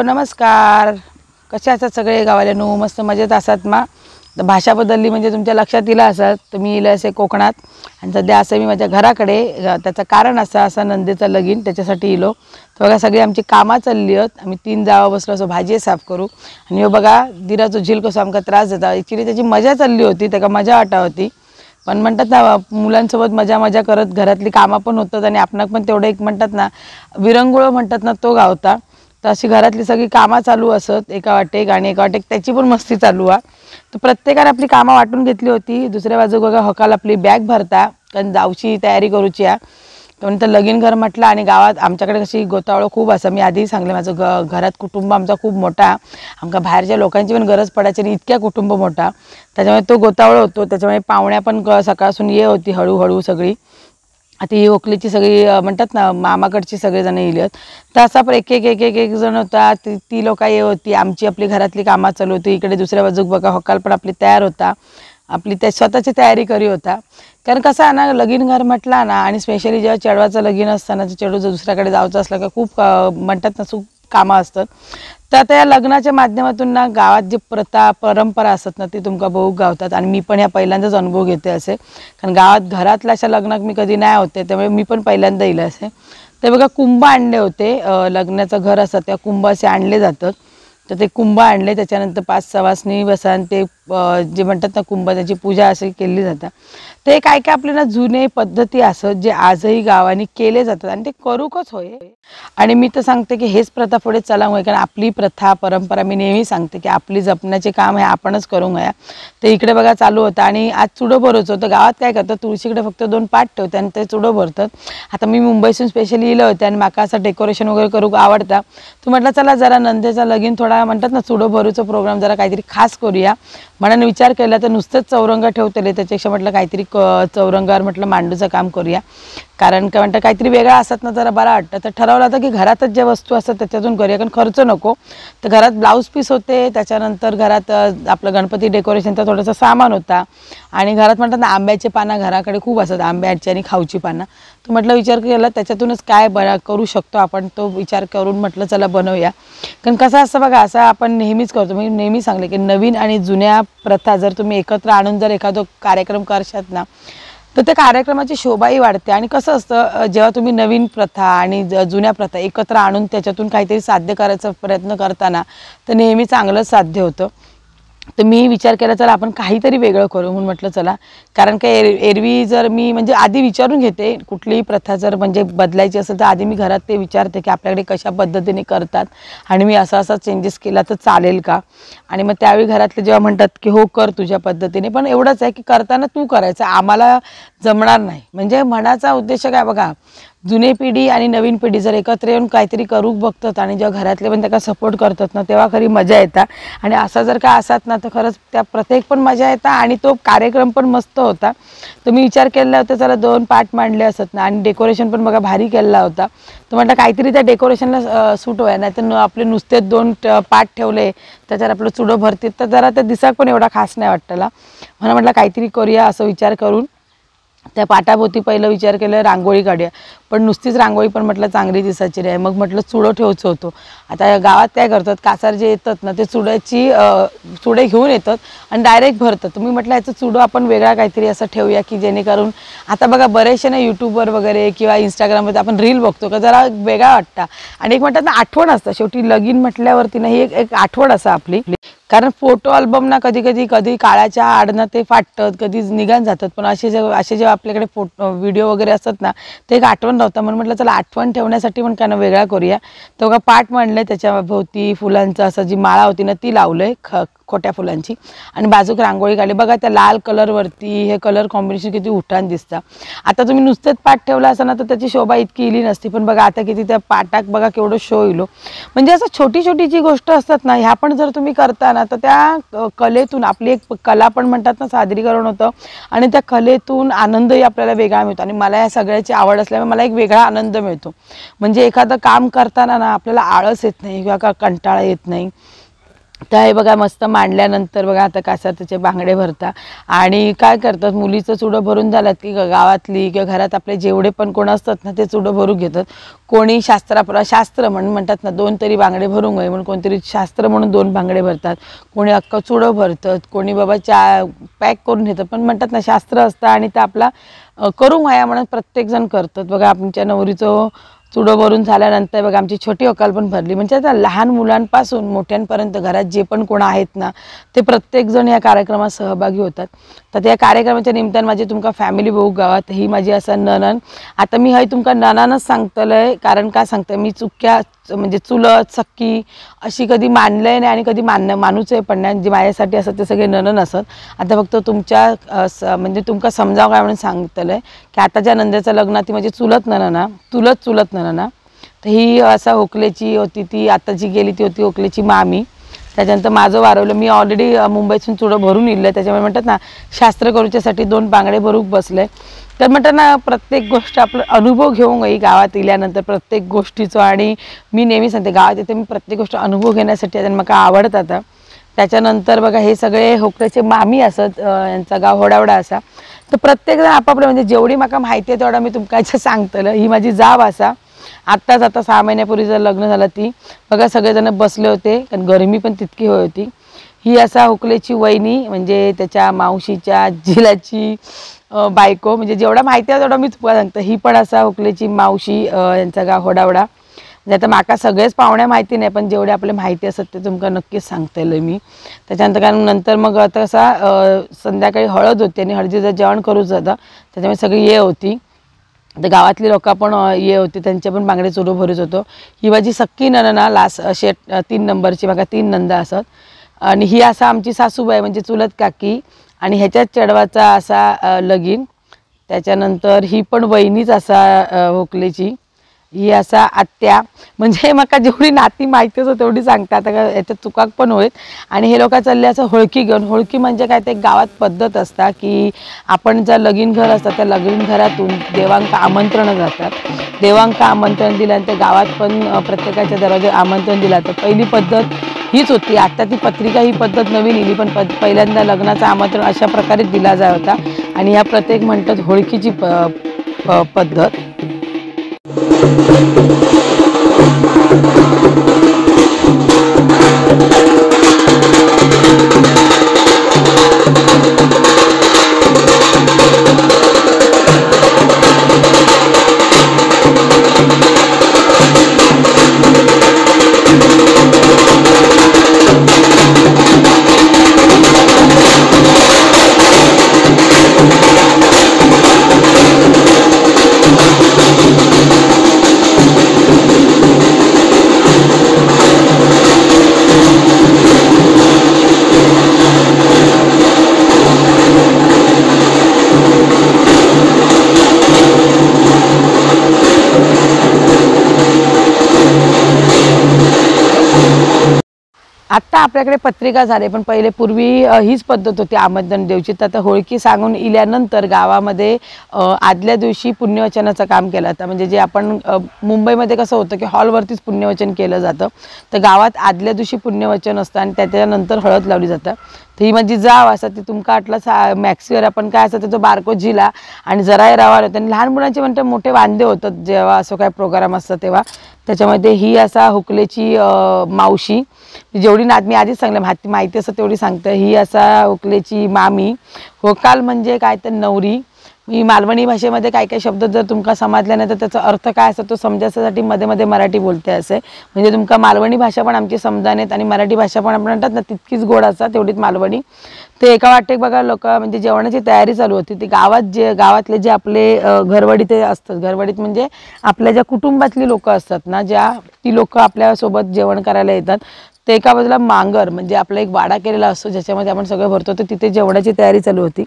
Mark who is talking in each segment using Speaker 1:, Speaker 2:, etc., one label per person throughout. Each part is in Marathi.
Speaker 1: नमस्कार. कसे असतात सगळे गावाल्यानो? मस्त मजेत असतात मा? भाषा बदलली म्हणजे तुमच्या लक्षात येईल असत. तुम्ही इले असे कोकणात आणि सध्या असं मी माझ्या घराकडे. त्याचं कारण असं नंदेचं लगीन त्याच्यासाठी इलो. तर बघा सगळी आमची कामं चालली आहेत. आम्ही 3 जावा बसलो असो भाजी साफ करू आणि हो बघा दिराचं झील कसं आमका त्रास देता. ॲक्च्युली त्याची मजा चालली होती, त्याला मजा वाटा होती. पण म्हणतात ना मुलांसोबत मजा करत घरातली कामं पण होतात आणि आपणाक पण तेवढं एक म्हणतात ना विरंगुळ म्हणतात ना तो गावता. तर अशी घरातली सगळी कामं चालू असत एका वाटेक आणि एका वाटेक त्याची पण मस्ती चालू आहे. तर प्रत्येकाने आपली कामं वाटून घेतली होती. दुसऱ्या बाजू बघा हकाल आपली बॅग भरता कारण जाऊची तयारी करूची आहे. तर नंतर लगीन घर म्हटलं आणि गावात आमच्याकडे कशी गोतावळं खूप असं मी आधीही सांगले माझं घरात कुटुंब आमचा खूप मोठा. आमका बाहेरच्या लोकांची पण गरज पडायची आणि इतक्या कुटुंब मोठा त्याच्यामुळे तो गोतावळ होतो. त्याच्यामुळे पाहुण्या पण सकाळपासून ये होती हळूहळू सगळी. आता ही ओकलीची सगळी म्हणतात ना मामाकडची सगळेजण येईल आहेत. तर असा पण एक जण होता. ती लोक ये होती. आमची आपली घरातली कामं चालू होती. इकडे दुसऱ्या बाजूक बघा हकाल पण आपली तयार होता. आपली स्वतःची तयारी करी होता. कारण कसं आहे ना लगीन घर म्हटला ना आणि स्पेशली जेव्हा चेडवाचं लगीन असताना चेडू जर दुसऱ्याकडे जायचं असलं का खूप म्हणतात ना खूप कामं असतात. तर आता या लग्नाच्या माध्यमातून ना गावात जी प्रथा परंपरा असतात ना ती तुमका बहु गावतात. आणि मी पण ह्या पहिल्यांदाच अनुभव घेते असे. कारण गावात घरातल्या अशा लग्नात मी कधी नाही होते त्यामुळे मी पण पहिल्यांदा येईल असे. ते बघा कुंभ आणले होते. लग्नाचं घर असतं त्या कुंभ असे आणले जातात. तर ते कुंभ आणले त्याच्यानंतर 5 सवासणी बसान ते जे म्हणतात ना कुंभ त्याची पूजा अशी केली जातात. ते काय काय आपल्याला जुने पद्धती असत जे आजही गावांनी केले जातात आणि ते करूकच होय. आणि मी तर सांगते की हेच प्रथा पुढे चलावं कारण आपली प्रथा परंपरा मी नेहमी सांगते की आपली जपण्याचे काम हे आपणच करून घ्या. तर इकडे बघा चालू होतं आणि आज चुडं भरायचं होतं. गावात काय करतात तुळशीकडे फक्त 2 पाट ठेवतात आणि ते चुडं भरतात. आता मी मुंबईतून स्पेशली इलं होते आणि माका असं डेकोरेशन वगैरे करू आवडता. तर म्हटलं चला जरा नंदेचा लगीन थोडा म्हणतात ना चुडं भरूचं प्रोग्राम जरा काहीतरी खास करूया म्हणून विचार केला. तर नुसतंच चौरंग ठेवतेले त्याच्यापेक्षा म्हटलं काहीतरी चौरंगावर म्हटलं मांडूचं काम करूया. कारण काय म्हणतं काहीतरी वेगळा असत ना जरा बरा वाटतं. तर ठरवलं होतं की घरातच ज्या वस्तू असतात त्याच्यातून करूया कारण खर्च नको. तर घरात ब्लाऊज पीस होते. त्याच्यानंतर घरात आपलं गणपती डेकोरेशनचा थोडंसं सामान होता. आणि घरात म्हणतात ना आंब्याचे पानं घराकडे खूप असतात आंब्याची आणि खाऊची पानं. तर म्हटलं विचार केला त्याच्यातूनच काय करू शकतो आपण तो विचार करून म्हटलं चला बनवूया. कारण कसं असतं बघा असं आपण नेहमीच करतो. मी नेहमी सांगले की नवीन आणि जुन्या प्रथा जर तुम्ही एकत्र आणून जर एखादा कार्यक्रम करशात ना तर त्या कार्यक्रमाची शोभाही वाढते. आणि कसं असतं जेव्हा तुम्ही नवीन प्रथा आणि जुन्या प्रथा एकत्र आणून त्याच्यातून काहीतरी साध्य करायचा प्रयत्न करताना तर नेहमी चांगलंच साध्य होतं. तर मी विचार केला चला आपण काहीतरी वेगळं करू म्हणून म्हटलं चला. कारण काय एरवी जर मी म्हणजे आधी विचारून घेते कुठलीही प्रथा जर म्हणजे बदलायची असेल तर आधी मी घरात ते विचारते की आपल्याकडे कशा पद्धतीने करतात आणि मी असा चेंजेस केला तर चालेल का. आणि मग त्यावेळी घरातले जेव्हा म्हणतात की हो कर तुझ्या पद्धतीने पण एवढंच आहे की करताना तू करायचं आम्हाला जमणार नाही. म्हणजे म्हणाचा उद्देश काय बघा जुनी पिढी आणि नवीन पिढी जर एकत्र येऊन काहीतरी करू बघतात आणि जेव्हा घरातले पण त्याला सपोर्ट करतात ना तेव्हा खरी मजा येतात. आणि असा जर का असतात ना तर खरंच त्या प्रत्येक पण मजा येतात आणि तो कार्यक्रम पण मस्त होता. तर मी विचार केला होता चला 2 पाट मांडले असत ना आणि डेकोरेशन पण बघा भारी केला होता. तर म्हटलं काहीतरी त्या डेकोरेशनला सूट व्हाय नाही तर आपले नुसते 2 पाट ठेवले त्याच्यावर आपलं चुडं भरते तर जरा त्या दिसाक पण एवढा खास नाही वाटला. म्हणून म्हटलं काहीतरी करूया असं विचार करून त्या पाटाभोवती पहिलं विचार केलं रांगोळी काढूया. पण नुसतीच रांगोळी पण म्हटलं चांगली दिसायची नाही. मग म्हटलं चुडं ठेवायचं होतं. आता गावात काय करतात कासार जे येतात ना ते चुडे घेऊन येतात आणि डायरेक्ट भरतात. तुम्ही म्हटलं याचं चुडं आपण वेगळा काहीतरी असं ठेवूया की जेणेकरून आता बघा बरेचसे ना यूट्यूबवर वगैरे किंवा इंस्टाग्रामवर आपण रील बघतो का जरा वेगळा वाटतं. आणि एक म्हणतात ना आठवण असतं शेवटी लगीन म्हटल्यावरती ना ही एक आठवण असं आपली. कारण फोटो अल्बम ना कधी काळाच्या आडनं ते फाटतात कधी निघून जातात. पण असे जेव्हा आपल्याकडे व्हिडिओ वगैरे असतात ना ते एक आठवण नव्हतं. म्हणून म्हटलं चला आठवण ठेवण्यासाठी पण काय ना वेगळा करूया. तर बघा पाट मांडले त्याच्या भोवती फुलांचं असं जी माळा होती ना ती लावलंय खोट्या फुलांची आणि बाजूक रांगोळी काढली. बघा त्या लाल कलरवरती हे कलर कॉम्बिनेशन किती उठाण दिसतं. आता तुम्ही नुसतेच पाट ठेवला असं ना तर त्याची शोभा इतकी इली नसती. पण बघा आता किती त्या पाटाक बघा केवढं शो इलो. म्हणजे असं छोटी जी गोष्ट असतात ना ह्या पण जर तुम्ही करता ना तर त्या कलेतून आपली एक कला पण म्हणतात ना सादरीकरण होतं आणि त्या कलेतून आनंदही आपल्याला वेगळा मिळतो. आणि मला या सगळ्याची आवड असल्यामुळे मला एक वेगळा आनंद मिळतो. म्हणजे एखादं काम करताना ना आपल्याला आळस येत नाही किंवा कंटाळा येत नाही. तर हे बघा मस्त मांडल्यानंतर बघा आता कासा त्याचे बांगडे भरता आणि काय करतात मुलीचं चुडं भरून झालं की गावातली किंवा घरात आपले जेवढे पण कोण असतात ना ते चुडं भरून घेतात. कोणी शास्त्र म्हणतात ना 2 तरी बांगडे भरून गए म्हणून कोणतरी शास्त्र म्हणून 2 बांगडे भरतात. कोणी अख्खं चुडं भरतात, कोणी बाबा पॅक करून घेतात. पण म्हणतात ना शास्त्र असतं आणि ते आपला करू व्हाया म्हणून प्रत्येकजण करतात. बघा आमच्या नवरीचं चुडं भरून झाल्यानंतर बघा आमची छोटी अक्कल पण भरली. म्हणजे आता लहान मुलांपासून मोठ्यांपर्यंत घरात जे पण कोण आहेत ना ते प्रत्येकजण या कार्यक्रमात सहभागी होतात. तर त्या कार्यक्रमाच्या निमित्तानं माझी तुमका फॅमिली बघू गावात ही माझी असं ननन. आता मी हय तुमका ननानच सांगतलंय कारण का सांगते मी चुक्या म्हणजे चुलत सख्खी अशी कधी मानलंय नाही आणि कधी मानूच आहे पण नाही. जे माझ्यासाठी असत ते सगळे ननन असत. आता फक्त तुमच्या म्हणजे तुमका समजावं काय म्हणून सांगतलंय की आताच्या नंदेचं लग्न ती म्हणजे चुलत ननना. तर ही असा ओकलेची होती, ती आता जी गेली ती होती ओकलेची मामी. त्याच्यानंतर माझं वारवलं. मी ऑलरेडी मुंबईतून चुडं भरून इलं त्याच्यामुळे म्हणतात ना शास्त्र करूच्यासाठी 2 बांगडे भरून बसले. तर म्हणतात ना प्रत्येक गोष्ट आपलं अनुभव घेऊन गई गावात इल्यानंतर प्रत्येक गोष्टीचं. आणि मी नेहमी सांगते गावात येते मी प्रत्येक गोष्ट अनुभव घेण्यासाठी आणि मला आवडतात. त्याच्यानंतर बघा हे सगळे होकल्याचे मामी असत, यांचा गाव होडावडा असा. तर प्रत्येकजण आपापलं म्हणजे जेवढी मला माहिती आहे तेवढा मी तुमका सांगतलं. ही माझी जाव असा. आत्ताच आता 6 महिन्यापूर्वी जर लग्न झालं ती बघा सगळेजण बसले होते कारण गरमी पण तितकी होती. ही असा हुकलेची वहिनी म्हणजे त्याच्या मावशीच्या जिलाची बायको. म्हणजे जेवढा माहिती आहे तेवढा मी तुम्हाला सांगते. ही पण असा हुकलेची मावशी, यांचा गाव होडावडा. म्हणजे आता माका सगळेच पाहुण्या माहिती नाही पण जेवढे आपले माहिती असतात ते तुमका नक्कीच सांगतेल मी. त्याच्यानंतर कारण नंतर मग आता असा संध्याकाळी हळद होती आणि हळदीचं जेवण करूच जातं त्याच्यामुळे सगळी ये होती. तर गावातली लोक पण ये होती त्यांचे पण बांगडे चुडं भरत होतो. ही माझी सक्की ननना लास्ट असे 3 नंबरची बघा 3 नंदा असत. आणि ही असा आमची सासूबाई म्हणजे चुलत काकी आणि ह्याच्याच चढवाचा असा लगीन. त्याच्यानंतर ही पण वहिनीच असा होकलेची. ही असा आत्या. म्हणजे मला जेवढी नाती माहिती असं तेवढी सांगते. आता का याच्यात चुकाक पण होईल. आणि हे लोक चालले असं होळकी घेऊन. होळकी म्हणजे काय ते गावात पद्धत असता की आपण ज्या लगीन घर असतात त्या लगीन घरातून देवांक आमंत्रण जातात. देवांक आमंत्रण दिल्यानंतर गावात पण प्रत्येकाच्या दरवाजे आमंत्रण दिलं तर पहिली पद्धत हीच होती. आता ती पत्रिका ही पद्धत नवीन इली पण पहिल्यांदा लग्नाचं आमंत्रण अशा प्रकारे दिला जात होता. आणि ह्या प्रत्येक म्हणतात होळकीची पद्धत. आत्ता आपल्याकडे पत्रिका झाले पण पहिले पूर्वी हीच पद्धत होती आमंत्रण द्यायची. तर आता होळकी सांगून इल्यानंतर गावामध्ये आदल्या दिवशी पुण्यवचनाचं काम केलं जातं. म्हणजे जे आपण मुंबईमध्ये कसं होतं की हॉलवरतीच पुण्यवचन केलं जातं. तर गावात आदल्या दिवशी पुण्यवचन असतं आणि त्याच्यानंतर हळद लावली जातं. तर ही माझी जाव असं ती तुमका आटला मॅक्सीवर आपण काय असं त्याचा बारको जिला आणि जराही रवा होतं. आणि लहान मुलांचे म्हणते मोठे वांदे होतात जेव्हा असं काय प्रोग्राम असतं तेव्हा. त्याच्यामध्ये ही असा हुकलेची मावशी जेवढी मी आधीच सांगले माहिती असं तेवढी सांगते. ही असा हुकलेची मामी. होकाल म्हणजे काय तर नवरी. मी मालवणी भाषेमध्ये काय काय शब्द जर तुमका समजले नाही तर त्याचा अर्थ काय असतो तो समजायसाठी मध्ये मध्ये मराठी बोलते असे. म्हणजे तुमका मालवणी भाषा पण आमची समजानेत आणि मराठी भाषा पण आपण म्हणतात ना तितकीच गोड असतात तेवढीच मालवणी. ते एका वाटेक बघा लोक म्हणजे जेवणाची तयारी चालू होती. ती गावातले जे आपले घरवडी ते असतात. घरवडीत म्हणजे आपल्या ज्या कुटुंबातली लोक असतात ना ती लोक आपल्यासोबत जेवण करायला येतात. ते एका बाजूला मांगर म्हणजे आपला एक वाडा केलेला असतो ज्याच्यामध्ये आपण सगळं भरतो. तर तिथे जेवणाची तयारी चालू होती.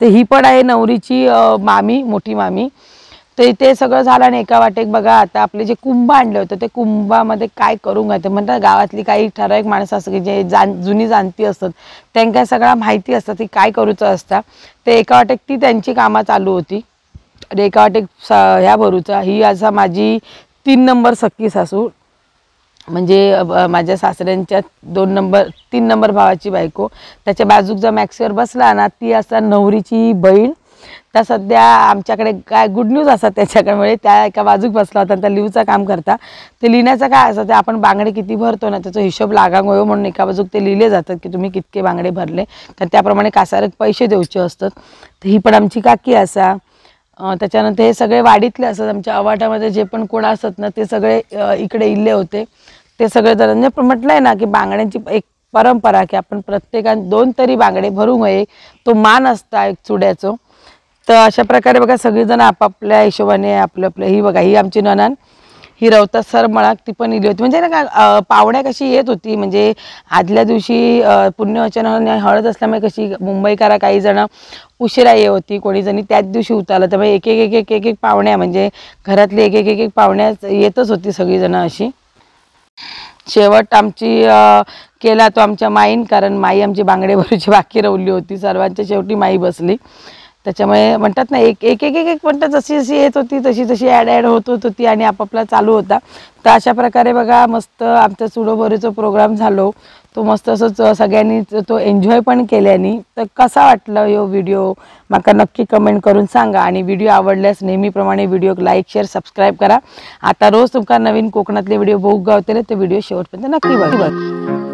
Speaker 1: तर ही पण आहे नवरीची मामी, मोठी मामी. तर इथे सगळं झालं आणि एका वाटेक बघा आता आपले जे कुंभ आणले होते ते कुंभामध्ये काय करून घालते म्हणतात गावातली काही ठराविक माणसं असतात की जे जुनी जाणती असतात त्यांना सगळं माहिती असतं ती काय करूचं असतं. ते एका वाटेक ती त्यांची कामं चालू होती आणि एका वाटेक ह्या भरूचा. ही असा माझी 3 नंबर सख्खी सासू. म्हणजे माझ्या सासऱ्यांच्या 3 नंबर भावाची बायको, त्याच्या बाजूक जो मॅक्सीवर बसला ना ती असा नवरीची बहीण. त्या सध्या आमच्याकडे काय गुड न्यूज असतात त्याच्याकडे, त्या एका बाजूक बसला होता आणि त्या लिहूचं काम करता. ते लिहिण्याचं काय असतं, ते आपण बांगडे किती भरतो ना त्याचा हिशोब लागांग होयो म्हणून एका बाजूक ते लिहिले जातात की तुम्ही कितके बांगडे भरले, तर त्याप्रमाणे कासारक पैसे द्यायचे असतात. तर ही पण आमची काकी असा. त्याच्यानंतर हे सगळे वाडीतले असतात, आमच्या अवाटामध्ये जे पण कोण असतात ना ते सगळे इकडे इल्ले होते. ते सगळे जण म्हणजे म्हटलंय ना की बांगड्यांची एक परंपरा की आपण प्रत्येकाने 2 तरी बांगडे भरू नये, तो मान असता एक चुड्याचो. तर अशा प्रकारे बघा सगळेजण आपापल्या हिशोबाने आपलं आपलं. ही बघा ही आमची नणंद, ही रवता सर मळाक ती पण इली होती. म्हणजे ना का पावड्या कशी येत होती, म्हणजे आदल्या दिवशी पुण्यवचन हळद असल्यामुळे कशी मुंबईकरा काही जण उशिरा ये होती, कोणी जणी त्याच दिवशी उतारलं. त्यामुळे एक एक एक एक एक पाहुण्या म्हणजे घरातली एक एक एक एक पाहुण्या येतच होती सगळीजणं अशी. शेवट आमची केला तो आमच्या माईन, कारण माई आमची बांगडे भरूची बाकी राहिली होती. सर्वांच्या शेवटी माई बसली. त्याच्यामुळे म्हणतात ना एक एक एक एक म्हणतात जशी जशी येत होती तशी तशी ॲड होत होती आणि आपापला चालू होता. तर अशा प्रकारे बघा मस्त आमचा चुडोभरीचा प्रोग्राम झालो. तो मस्त असंच सगळ्यांनी तो एन्जॉय पण केल्यानी. तर कसा वाटला यो व्हिडिओ माका नक्की कमेंट करून सांगा. आणि व्हिडिओ आवडल्यास नेहमीप्रमाणे व्हिडिओ लाईक शेअर सबस्क्राईब करा. आता रोज तुमका नवीन कोकणातले व्हिडिओ बघू गावतले, ते व्हिडिओ शेवटपर्यंत नक्की बघा.